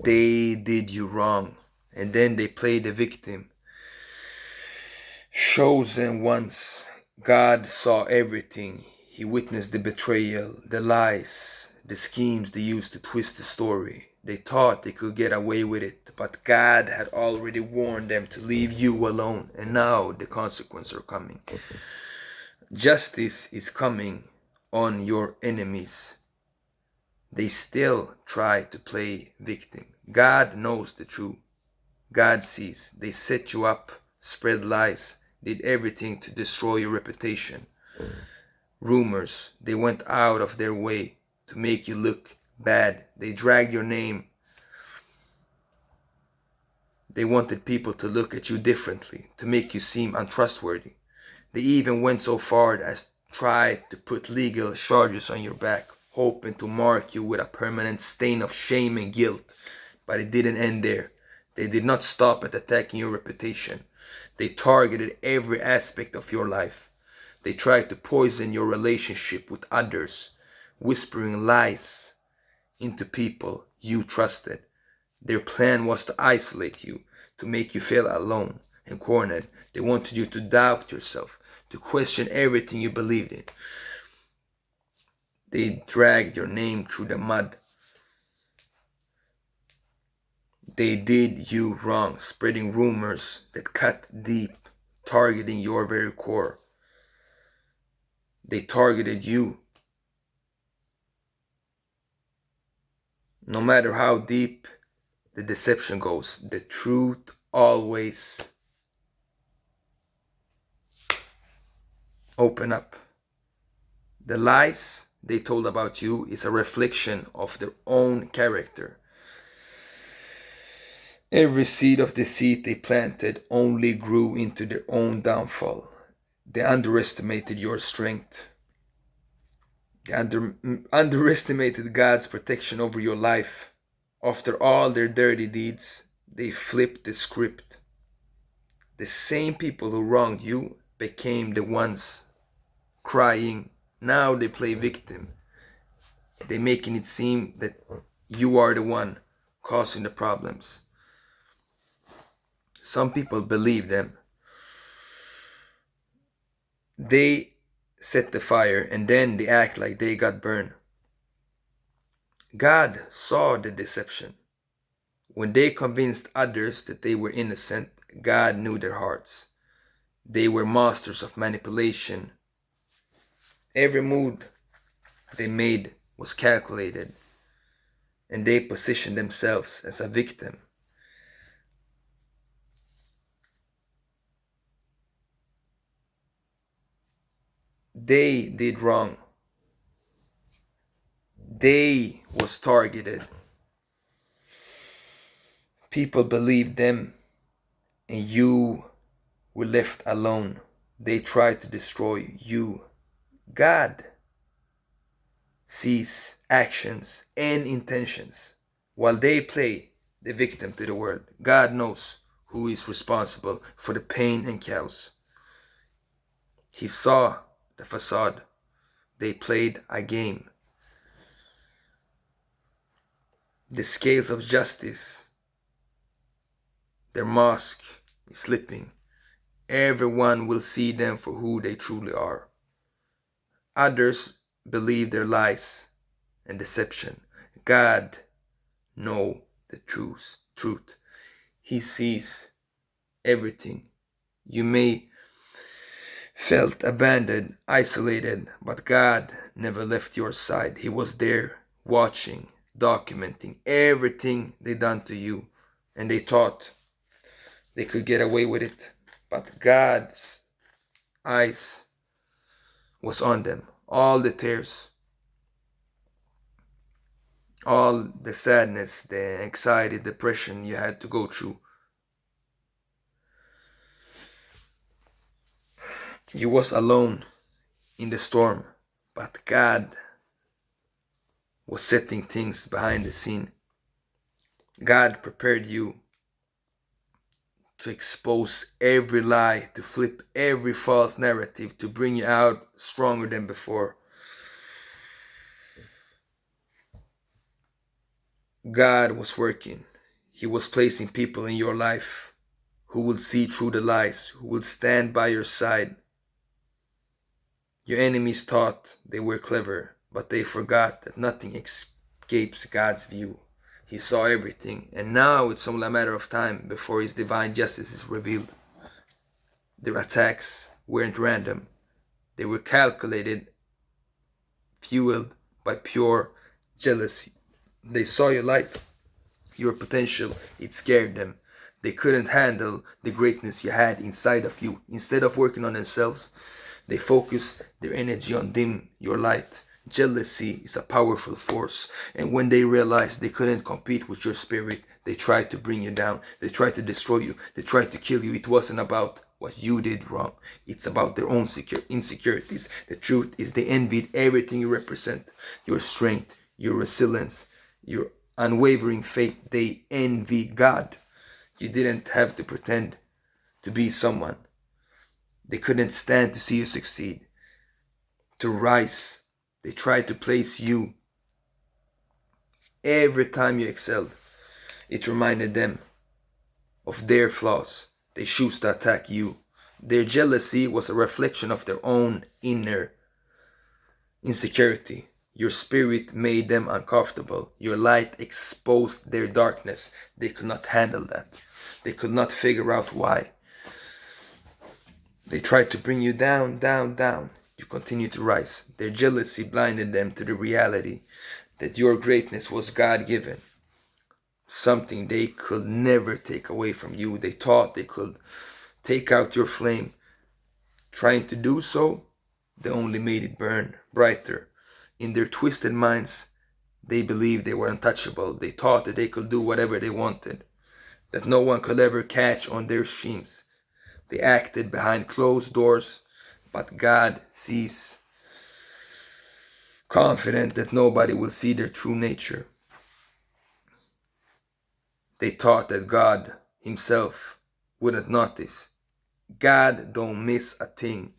They did you wrong, and then they played the victim. Chosen once, God saw everything. He witnessed the betrayal, the lies, the schemes they used to twist the story. They thought they could get away with it, but God had already warned them to leave you alone, and now the consequences are coming. Justice is coming on your enemies. They still try to play victim. God knows the truth. God sees. They set you up, spread lies, did everything to destroy your reputation. Rumors, they went out of their way to make you look bad. They dragged your name. They wanted people to look at you differently, to make you seem untrustworthy. They even went so far as tried to put legal charges on your back, hoping to mark you with a permanent stain of shame and guilt. But it didn't end there. They did not stop at attacking your reputation. They targeted every aspect of your life. They tried to poison your relationship with others, whispering lies into people you trusted. Their plan was to isolate you, to make you feel alone and cornered. They wanted you to doubt yourself, to question everything you believed in. They dragged your name through the mud. They did you wrong, spreading rumors that cut deep, targeting your very core. They targeted you. No matter how deep the deception goes, the truth always open up. The lies they told about you is a reflection of their own character. Every seed of deceit they planted only grew into their own downfall. They underestimated your strength. They underestimated God's protection over your life. After all their dirty deeds, they flipped the script. The same people who wronged you became the ones crying. Now they play victim. They making it seem that you are the one causing the problems. Some people believe them. They set the fire and then they act like they got burned. God saw the deception. When they convinced others that they were innocent, God knew their hearts. They were masters of manipulation. Every move they made was calculated, and they positioned themselves as a victim. They did wrong. They was targeted. People believed them, and you were left alone. They tried to destroy you. God sees actions and intentions. While they play the victim to the world, God knows who is responsible for the pain and chaos. He saw the facade. They played a game. The scales of justice, their mask is slipping. Everyone will see them for who they truly are. Others believe their lies and deception. God knows the truth. He sees everything. You may felt abandoned, isolated, but God never left your side. He was there watching, documenting everything they done to you, and they thought they could get away with it. But God's eyes was on them. All the tears, all the sadness, the anxiety, depression you had to go through. You was alone in the storm, but God was setting things behind the scene. God prepared you to expose every lie, to flip every false narrative, to bring you out stronger than before. God was working. He was placing people in your life who will see through the lies, who will stand by your side. Your enemies thought they were clever, but they forgot that nothing escapes God's view. He saw everything, and now it's only a matter of time before His divine justice is revealed. Their attacks weren't random. They were calculated, fueled by pure jealousy. They saw your light, your potential. It scared them. They couldn't handle the greatness you had inside of you. Instead of working on themselves, they focused their energy on dim your light. Jealousy is a powerful force, and when they realized they couldn't compete with your spirit, they tried to bring you down. They tried to destroy you. They tried to kill you. It wasn't about what you did wrong. It's about their own insecurities. The truth is they envied everything you represent. Your strength, your resilience, your unwavering faith. They envy God. You didn't have to pretend to be someone. They couldn't stand to see you succeed, to rise. They tried to place you. Every time you excelled, it reminded them of their flaws. They chose to attack you. Their jealousy was a reflection of their own inner insecurity. Your spirit made them uncomfortable. Your light exposed their darkness. They could not handle that. They could not figure out why. They tried to bring you down, down, down. You continue to rise. Their jealousy blinded them to the reality that your greatness was God-given. Something they could never take away from you. They thought they could take out your flame. Trying to do so, they only made it burn brighter. In their twisted minds, they believed they were untouchable. They thought that they could do whatever they wanted, that no one could ever catch on their schemes. They acted behind closed doors, but God sees, confident that nobody will see their true nature. They thought that God Himself wouldn't notice. God don't miss a thing.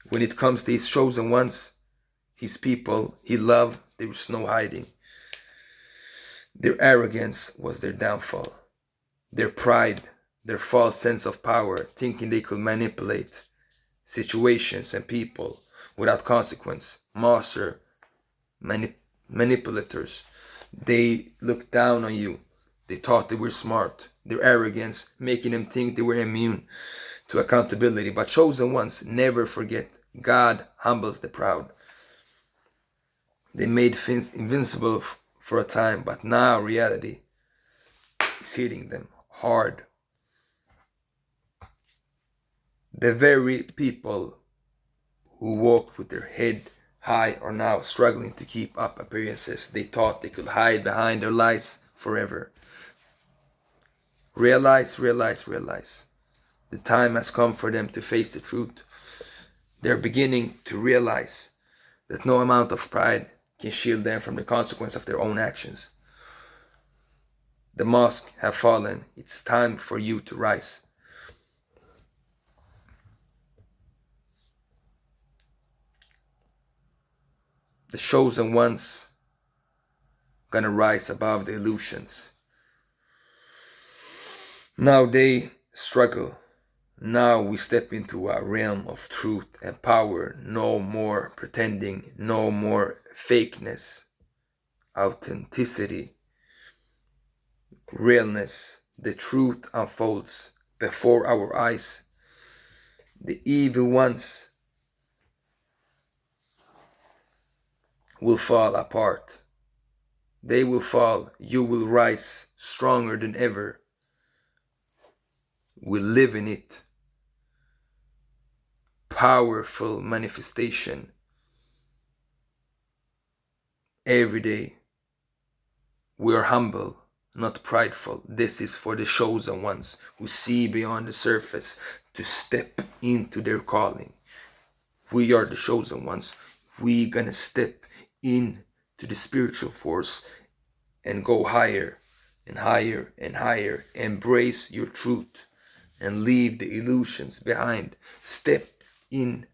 When it comes to His chosen ones, His people He loved, there was no hiding. Their arrogance was their downfall. Their pride, their false sense of power, thinking they could manipulate situations and people without consequence. Master manipulators. They looked down on you. They thought they were smart. Their arrogance making them think they were immune to accountability. But chosen ones never forget. God humbles the proud. They made things invincible for a time, but now reality is hitting them hard. The very people who walked with their head high are now struggling to keep up appearances. They thought they could hide behind their lies forever. Realize. The time has come for them to face the truth. They're beginning to realize that no amount of pride can shield them from the consequence of their own actions. The masks have fallen. It's time for you to rise. The chosen ones gonna rise above the illusions. Now they struggle. Now we step into a realm of truth and power. No more pretending, no more fakeness. Authenticity, realness. The truth unfolds before our eyes. The evil ones will fall apart. They will fall. You will rise stronger than ever. We live in it. Powerful manifestation. Every day. We are humble, not prideful. This is for the chosen ones who see beyond the surface to step into their calling. We are the chosen ones. We gonna step into the spiritual force and go higher and higher and higher. Embrace your truth and leave the illusions behind. Step in.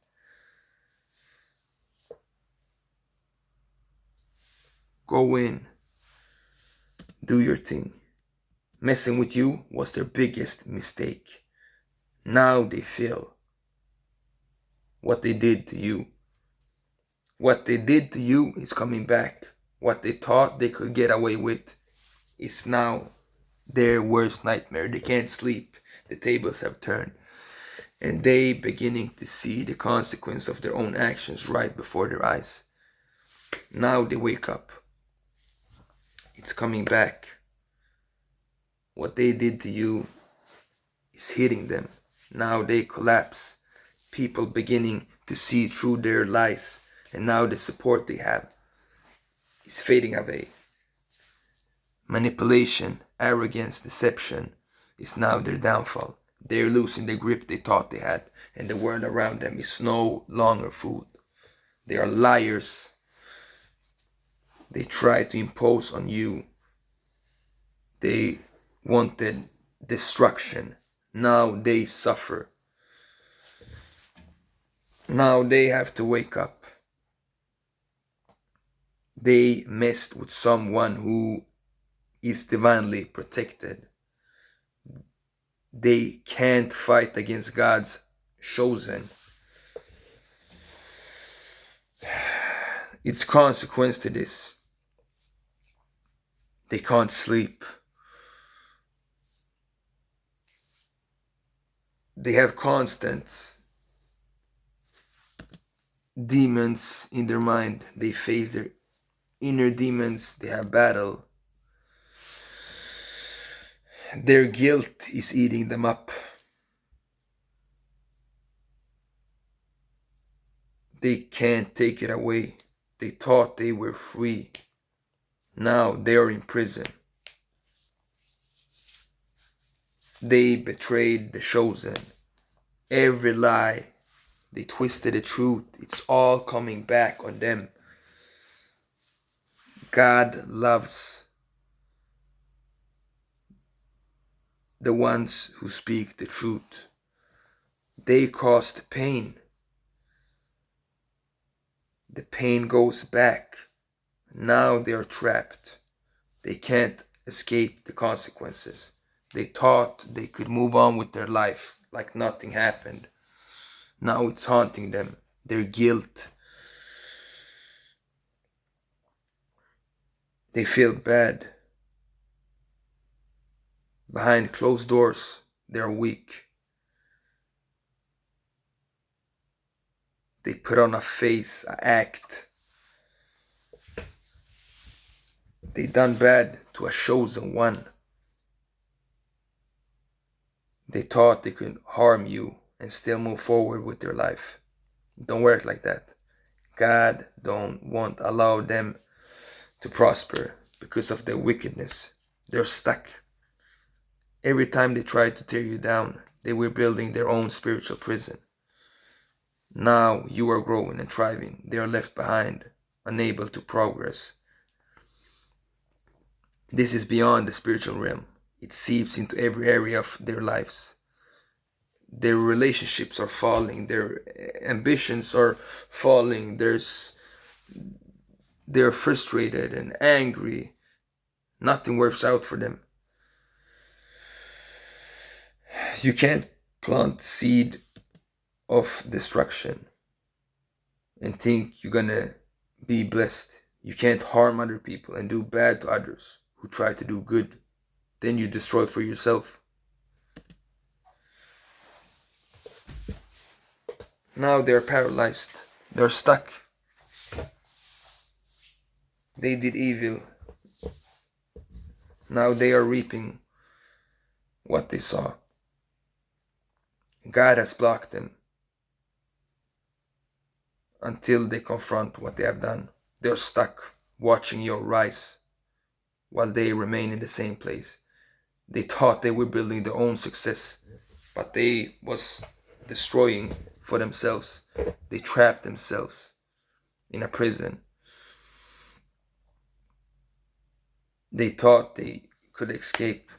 Go in. Do your thing. Messing with you was their biggest mistake. Now they feel what they did to you. What they did to you is coming back. What they thought they could get away with is now their worst nightmare. They can't sleep. The tables have turned. And they beginning to see the consequence of their own actions right before their eyes. Now they wake up. It's coming back. What they did to you is hitting them. Now they collapse. People beginning to see through their lies, and now the support they have is fading away. Manipulation, arrogance, deception is now their downfall. They're losing the grip they thought they had, and the world around them is no longer food. They are liars. They try to impose on you. They wanted destruction. Now they suffer. Now they have to wake up. They messed with someone who is divinely protected. They can't fight against God's chosen. It's consequence to this. They can't sleep. They have constant demons in their mind. They face their inner demons. They have battle. Their guilt is eating them up. They can't take it away. They thought they were free. Now they are in prison. They betrayed the chosen. Every lie, they twisted the truth. It's all coming back on them. God loves the ones who speak the truth. They caused pain. The pain goes back. Now they are trapped. They can't escape the consequences. They thought they could move on with their life like nothing happened. Now it's haunting them. Their guilt. They feel bad. Behind closed doors, they're weak. They put on a face, an act. They done bad to a chosen one. They thought they could harm you and still move forward with their life. Don't work like that. God won't allow them to prosper because of their wickedness. They're stuck. Every time they try to tear you down, they were building their own spiritual prison. Now you are growing and thriving. They are left behind, unable to progress. This is beyond the spiritual realm. It seeps into every area of their lives. Their relationships are falling. Their ambitions are falling. They're frustrated and angry. Nothing works out for them. You can't plant seed of destruction and think you're gonna be blessed. You can't harm other people and do bad to others who try to do good. Then you destroy for yourself. Now they're paralyzed. They're stuck. They did evil. Now they are reaping what they saw. God has blocked them until they confront what they have done. They're stuck watching your rise while they remain in the same place. They thought they were building their own success, but they was destroying for themselves. They trapped themselves in a prison. They thought they could escape.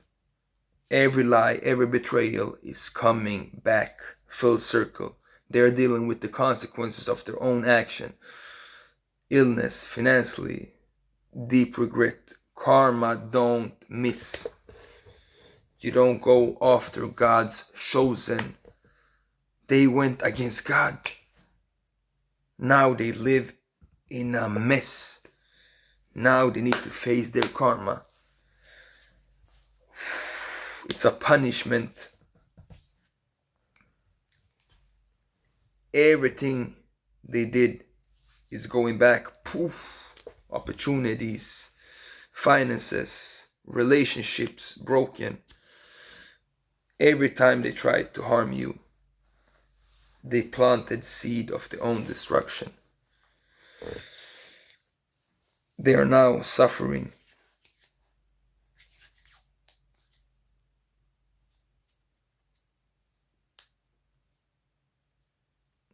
Every lie, every betrayal is coming back full circle. They're dealing with the consequences of their own action. Illness, financially, deep regret, Karma don't miss. You don't go after God's chosen. They went against God. Now they live in a mess. Now they need to face their karma. It's a punishment. Everything they did is going back. Poof. Opportunities, finances, relationships broken. Every time they tried to harm you, they planted seed of their own destruction. They are now suffering.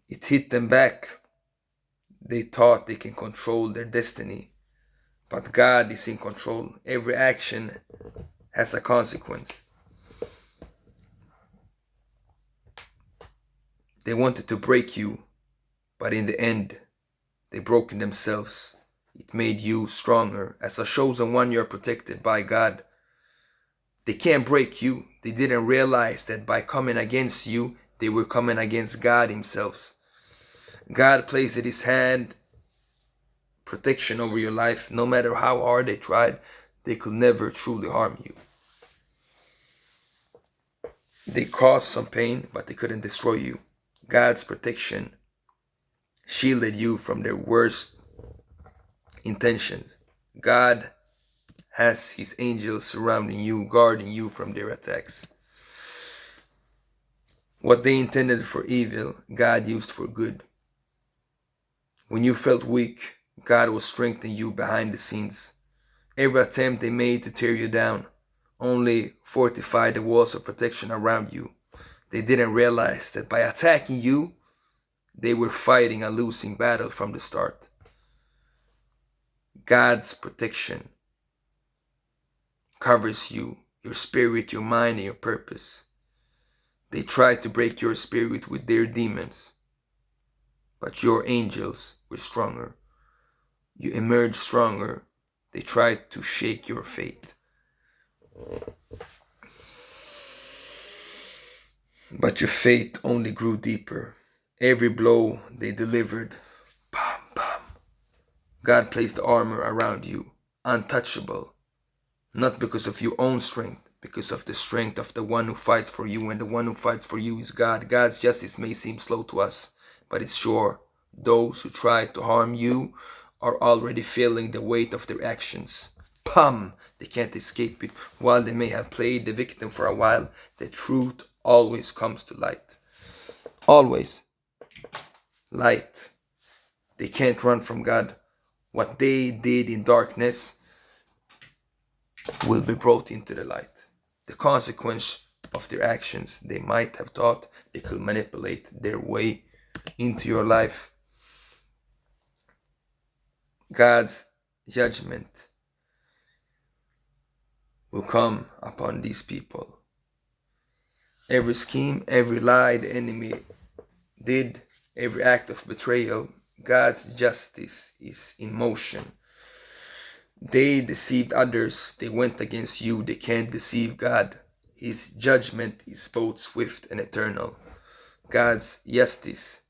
It hit them back. They thought they can control their destiny, but God is in control. Every action has a consequence. They wanted to break you, but in the end, they broken themselves. It made you stronger. As a chosen one, you're protected by God. They can't break you. They didn't realize that by coming against you, they were coming against God himself. God placed in his hand protection over your life. No matter how hard they tried, they could never truly harm you. They caused some pain, but they couldn't destroy you. God's protection shielded you from their worst intentions. God has his angels surrounding you, guarding you from their attacks. What they intended for evil, God used for good. When you felt weak, God will strengthen you behind the scenes. Every attempt they made to tear you down only fortified the walls of protection around you. They didn't realize that by attacking you, they were fighting a losing battle from the start. God's protection covers you, your spirit, your mind, and your purpose. They tried to break your spirit with their demons, but your angels were stronger. You emerged stronger. They tried to shake your fate, but your faith only grew deeper. Every blow they delivered, bam, bam. God placed the armor around you, untouchable, not because of your own strength, because of the strength of the one who fights for you, and the one who fights for you is God. God's justice may seem slow to us, but it's sure. Those who try to harm you are already feeling the weight of their actions. Pum! They can't escape it. While they may have played the victim for a while, the truth always comes to light. Always. Light. They can't run from God. What they did in darkness will be brought into the light. The consequence of their actions, they might have thought they could manipulate their way into your life. God's judgment will come upon these people. Every scheme, every lie the enemy did, every act of betrayal, God's justice is in motion. They deceived others, they went against you, they can't deceive God. His judgment is both swift and eternal. God's justice,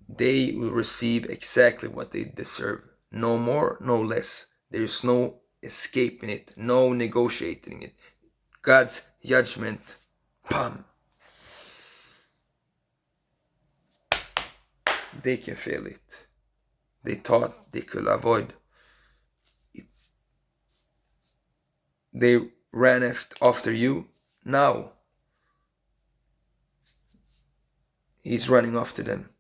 they will receive exactly what they deserve. No more, no less. There is no escaping it, no negotiating it. God's judgment, bam. They can feel it. They thought they could avoid it. They ran after you. Now he's running after them.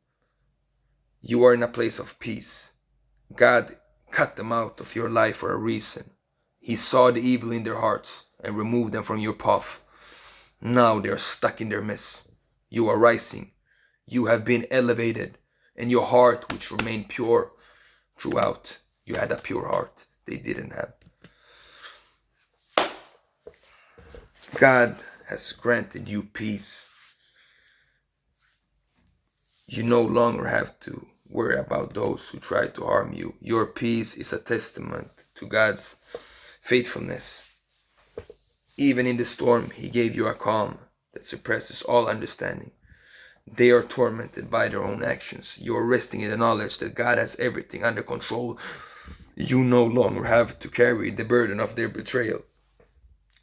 You are in a place of peace. God cut them out of your life for a reason. He saw the evil in their hearts and removed them from your path. Now they are stuck in their mess. You are rising. You have been elevated, and your heart, which remained pure throughout, you had a pure heart they didn't have. God has granted you peace. You no longer have to worry about those who try to harm you. Your peace is a testament to God's faithfulness. Even in the storm, he gave you a calm that surpasses all understanding. They are tormented by their own actions. You are resting in the knowledge that God has everything under control. You no longer have to carry the burden of their betrayal.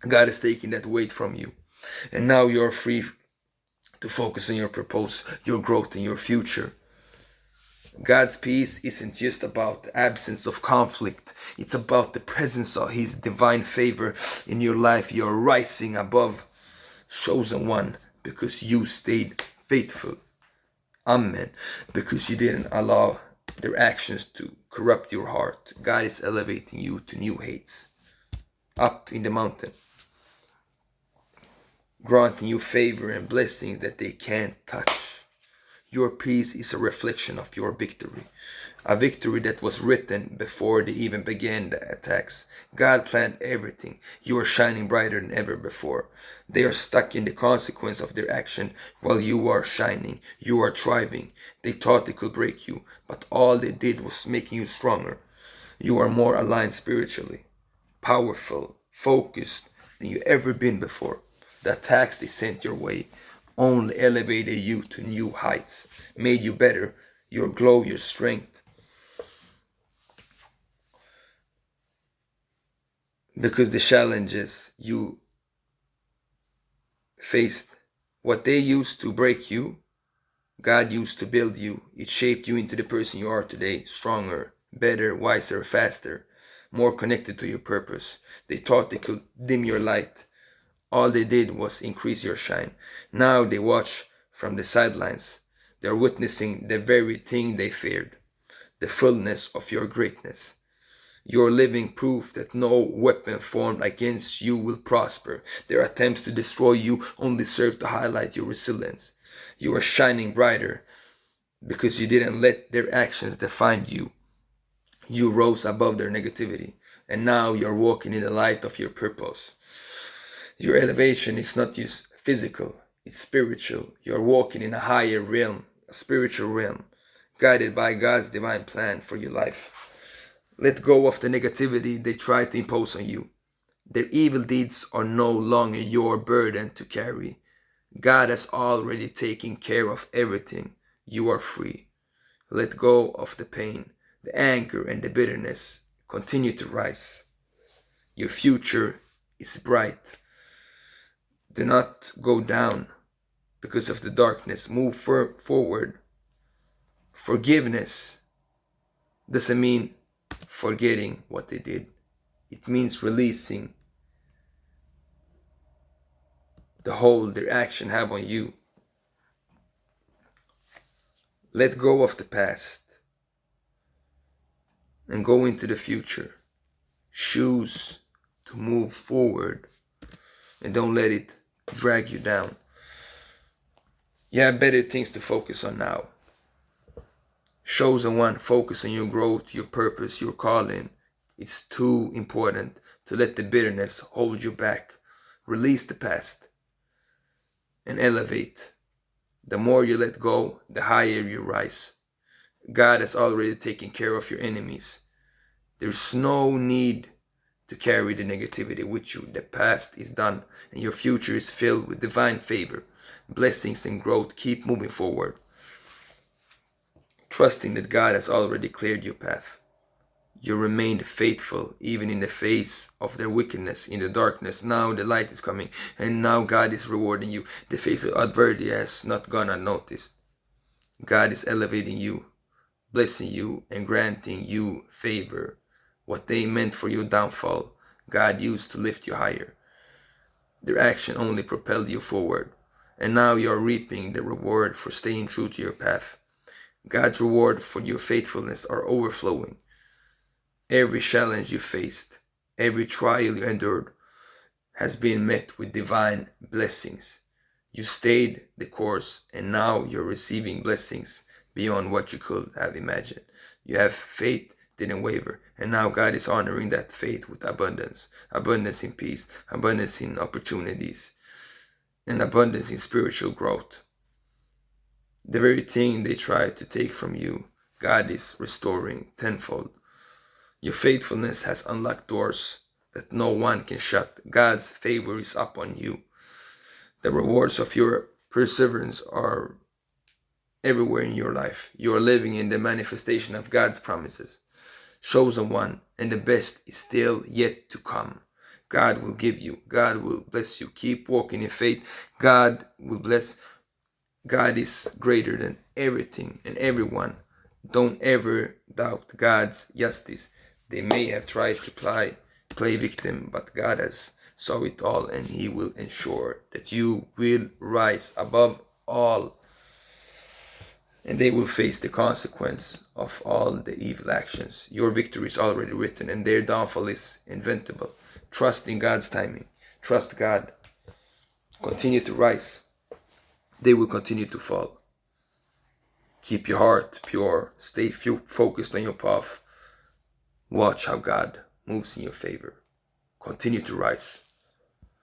God is taking that weight from you. And now you are free to focus on your purpose, your growth, and your future. God's peace isn't just about the absence of conflict. It's about the presence of His divine favor in your life. You're rising above, chosen one, because you stayed faithful. Amen. Because you didn't allow their actions to corrupt your heart. God is elevating you to new heights. Up in the mountain. Granting you favor and blessings that they can't touch. Your peace is a reflection of your victory. A victory that was written before they even began the attacks. God planned everything. You are shining brighter than ever before. They are stuck in the consequence of their action while you are shining. You are thriving. They thought they could break you, but all they did was making you stronger. You are more aligned spiritually, powerful, focused than you ever been before. The attacks they sent your way only elevated you to new heights, made you better, your glow, your strength. Because the challenges you faced, what they used to break you, God used to build you. It shaped you into the person you are today, stronger, better, wiser, faster, more connected to your purpose. They thought they could dim your light. All they did was increase your shine. Now they watch from the sidelines. They are witnessing the very thing they feared, the fullness of your greatness. Your living proof that no weapon formed against you will prosper. Their attempts to destroy you only serve to highlight your resilience. You are shining brighter because you didn't let their actions define you. You rose above their negativity, and now you're walking in the light of your purpose. Your elevation is not just physical, it's spiritual. You're walking in a higher realm, a spiritual realm, guided by God's divine plan for your life. Let go of the negativity they try to impose on you. Their evil deeds are no longer your burden to carry. God has already taken care of everything. You are free. Let go of the pain, the anger, and the bitterness. Continue to rise. Your future is bright. Do not go down because of the darkness. Move forward. Forgiveness doesn't mean forgetting what they did. It means releasing the hold their action have on you. Let go of the past and go into the future. Choose to move forward and don't let it drag you down. You have better things to focus on now. Chosen one, focus on your growth, your purpose, your calling. It's too important to let the bitterness hold you back. Release the past and elevate. The more you let go, the higher you rise. God has already taken care of your enemies. There's no need to carry the negativity with you. The past is done and your future is filled with divine favor, blessings, and growth. Keep moving forward, trusting that God has already cleared your path. You remained faithful even in the face of their wickedness, in the darkness. Now the light is coming and now God is rewarding you. The face of adversity has not gone unnoticed. God is elevating you, blessing you, and granting you favor. What they meant for your downfall, God used to lift you higher. Their action only propelled you forward, and now you are reaping the reward for staying true to your path. God's reward for your faithfulness are overflowing. Every challenge you faced, every trial you endured, has been met with divine blessings. You stayed the course, and now you're receiving blessings beyond what you could have imagined. You have faith, didn't waver, and now God is honoring that faith with abundance. Abundance in peace, abundance in opportunities, and abundance in spiritual growth. The very thing they tried to take from you, God is restoring tenfold. Your faithfulness has unlocked doors that no one can shut. God's favor is upon you. The rewards of your perseverance are everywhere in your life. You are living in the manifestation of God's promises. Chosen one, and the best is still yet to come. God will give you. God will bless you. Keep walking in faith. God will bless. God is greater than everything and everyone. Don't ever doubt God's justice. They may have tried to play victim, but God has saw it all, and He will ensure that you will rise above all, and they will face the consequence of all the evil actions. Your victory is already written, and their downfall is inevitable. Trust in God's timing. Trust God. Continue to rise. They will continue to fall. Keep your heart pure. Stay focused on your path. Watch how God moves in your favor. Continue to rise.